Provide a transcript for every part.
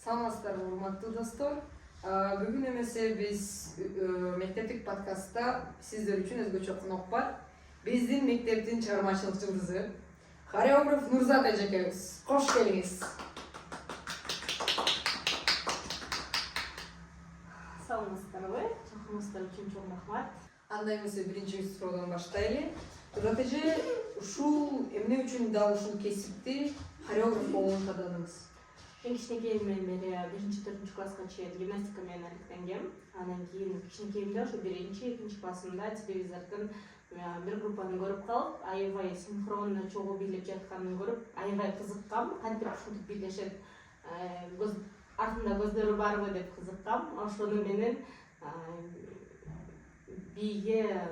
Саламатсыздарбы, урматтуу достор. Бүгүн эмесе биз мектептик подкастта сиздер үчүн өзгөчө конок бар. Биздин мектептин чыгармачылык жылдызы хореограф Нурзат эжекебиз. Кош келиңиз. Саламатсыздарбы, чакырганыңыздар үчүн чоң рахмат. Анда эмесе биринчи суроодан баштайлы. Нурзат эже, ушул эмне үчүн дал ушул кесипти хореограф болгонду тандадыңыз? Мен кичинекейимден бери 1-4 класска чейин гимнастика менен алектенгем. Анан кийин кичинекейимде ошо 1-2 классымда телевизордон бир группаны көрүп калып, аябай синхронно чогуу бийлеп жатканын көрүп, аябай кызыккам. Кантип ушинтип бийлешет, артында көздөрү барбы деп кызыккам. Ошону менен бийге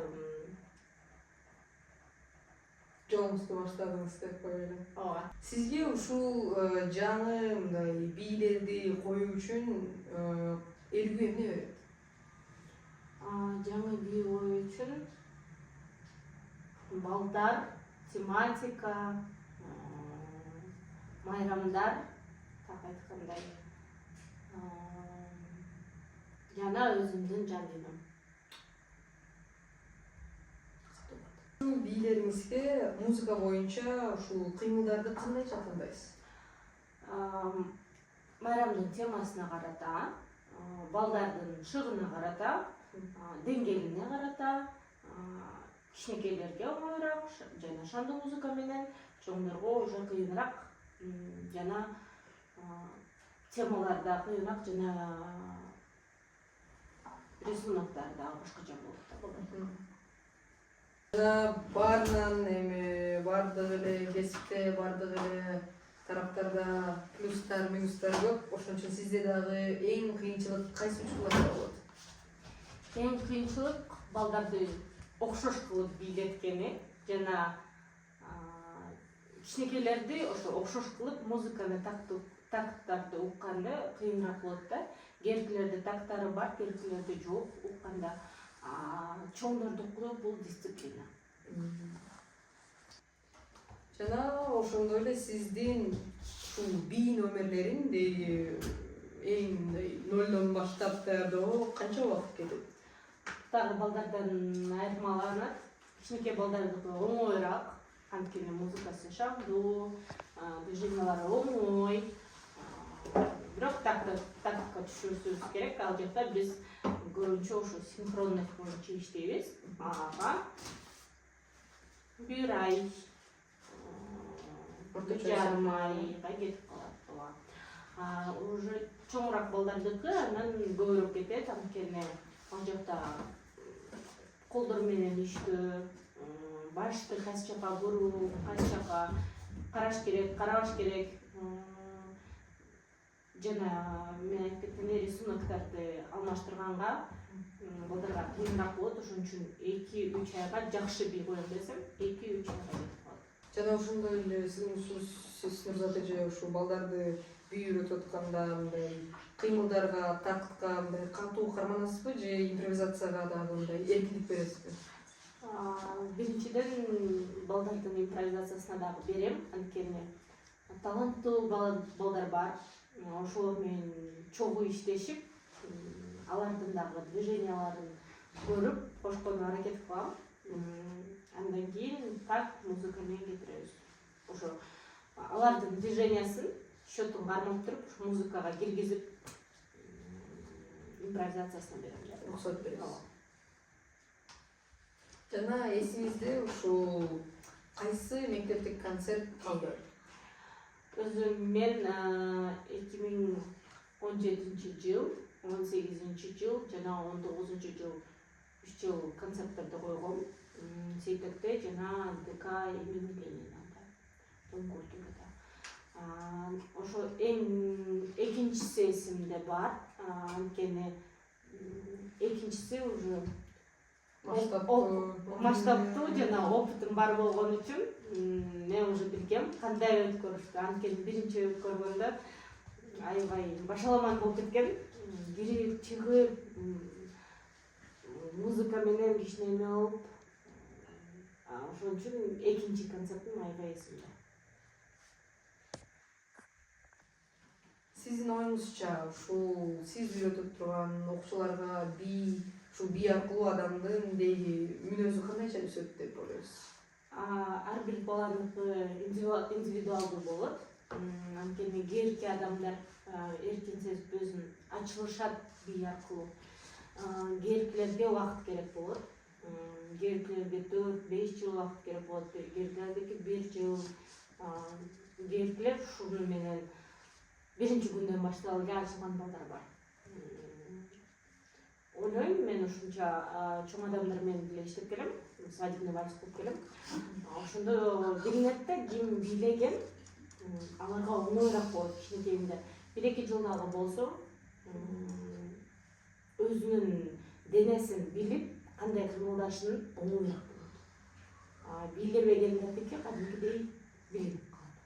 Жолуңузду баштадыңыз деп коелу. ооба. Сизге ушул жаңы мындай бийлерди коюу үчүн элгүү эмне берет? Жаңы бий коюу үчүн балдар, тематика, майрамдар, так айткандай, жана өзүмдүн жан дүйнөм. Ушул бийлериңизге музыка боюнча ушул кыймылдарды кандайча тандайсыз? Майрамдын темасына карата, балдардын шыгына карата, деңгээлине карата, кичинекейлерге оңоюраак жана шандуу музыка менен, чоңдорго уже кыйыныраак жана темалар да кыйыныраак жана рисуноктор да башкача болот да болот. Баарынан эми баардык эле кесипте, баардык эле тараптарда плюстар, минустар көп. Ошон үчүн сизде дагы эң кыйынчылык кайсы учурларда болот? Эң кыйынчылык балдарды окшош кылып бийлеткени жана кичинекейлерди ошо окшош кылып музыканы такттарды укканда кыйыныраак болот да. Керкилерде тактары бар, керкилерде жок укканда. Чоңдордуку бул дисциплина. Жана ошондой эле сиздин ушул бий номерлерин эң нолдон баштап даярдоого канча убакыт кетет? Дагы балдардан айырмаланат. Кичинекей балдардыкы оңоюраак, анткени музыкасы шаңдуу, движениялары оңой. Бирок тактика түшүрүшүбүз керек. Ал жакта биз көбүнчө ошо синхронность боюнча иштейбиз. Бир ай, 1,5 айга кетип калат. Уже чоңураак балдардыкы андан көбүрөөк кетет, анткени ал жакта колдор менен иштөө, башты кайсы жака буруу, кайсы жака караш керек, карабаш керек. Жана мен айтып кеткендей рисунокторду алмаштырганга балдарга кыйыныраак болот. Ошон үчүн 2-3 айга жакшы бий коем десем, 2-3 айга кетип калат. Жана ошондой эле сиз Нурзат эже ушул балдарды бий үйрөтүп атканда мындай кыймылдарга, тактка мындай катуу карманасызбы же импровизацияга дагы мындай эркиндик бересизби? Биринчиден балдардын импровизациясына дагы берем, анткени таланттуу балдар бар. Ошолор менен чогуу иштешип, алардын дагы движенияларын көрүп, кошконго аракет кылам. Андан кийин так музыка менен кетиребиз. Ошо алардын движениясын, счётун кармап туруп, музыкага киргизип, импровизациясына берем. Рухсат беребиз. Жана эсиңизде ушул кайсы мектептик концерт калды? Өзүм мен 2017 жыл, 18 жыл жана 19 жыл 3 жыл концерттерди койгом. Сейтекте жана ДК имени Ленина. Дом культурада. Ошо экинчиси эсимде бар, анткени экинчиси уже масштабтуу жана опытым бар болгон үчүн мен уже билгем кандай өткөрүштү. Анткени биринчи өткөргөндө аябай башаламан болуп кеткен. Кирип чыгып музыка менен кичине эме болуп, ошон үчүн экинчи концертим аябай эсимде. сиздин оюңузча ушул сиз үйрөтүп турган окуучуларга ушул бий аркылуу адамдын деги мүнөзү кандайча өсөт деп ойлойсуз? Ар бир баланыкы индивидуалдуу болот. Анткени кээинки адамдар эркин сезип өзүн ачылышат бий аркылуу. Кээинкилерге убакыт керек болот. Кээинкилерге 4-5 жыл убакыт керек болот. Кээинкилердики 1 жыл. Кээинкилер ушуну менен биринчи күндөн баштап эле ачылган балдар бар. Ойлойм, мен ушунча чоң адамдар менен деле иштеп келем, свадебный вальс кылып келем. Ошондо билинет да, ким бийлеген, аларга оңоюраак болот кичинекейинде. 1-2 жылдагы болсо, өзүнүн денесин билип, кандай кыймылдашын оңоюраак болот. Бийлебегендердики кадимкидей билинип калат.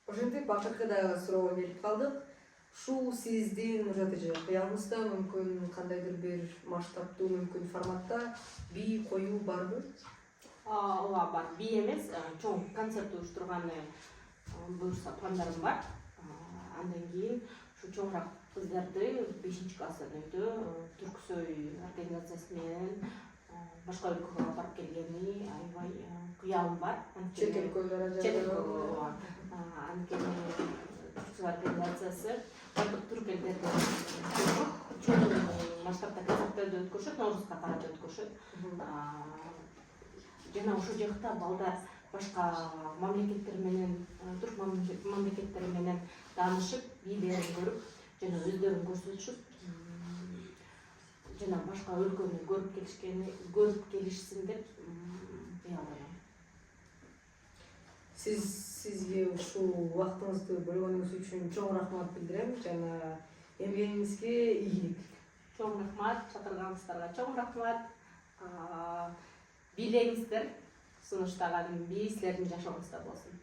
Ошентип акыркы дагы суроого келип калдык. Ушул сиздин кыялыңызда мүмкүн кандайдыр бир масштабтуу мүмкүн форматта бий коюу барбы? Ооба бар. Бий эмес, чоң концерт уюштурганы буюрса пландарым бар. Андан кийин ушу чоңураак кыздарды 5-класстан өтө Түрксөй организациясы менен башка өлкөгө барып келгени аябай кыялым бар. Чет өлкөлөр Анткени Түрксөй организациясы бардык түрк элдерде чоң масштабта концерттерди өткөрүшөт, Наурузга карата өткөрүшөт. Жана ошол жакта балдар башка мамлекеттер менен, түрк мамлекеттери менен таанышып, бийлерин көрүп, жана өздөрүн көрсөтүшүп, жана башка өлкөнү көрүп келишсин деп кыялданам. Сизге ушул убактыңызды бөлгөнүңүз үчүн чоң рахмат билдирем жана эмгегиңизге ийгилик. Чоң рахмат, чакырганыңыздарга чоң рахмат. Бийлеңиздер, сунуштаган бий силердин жашооңузда болсун.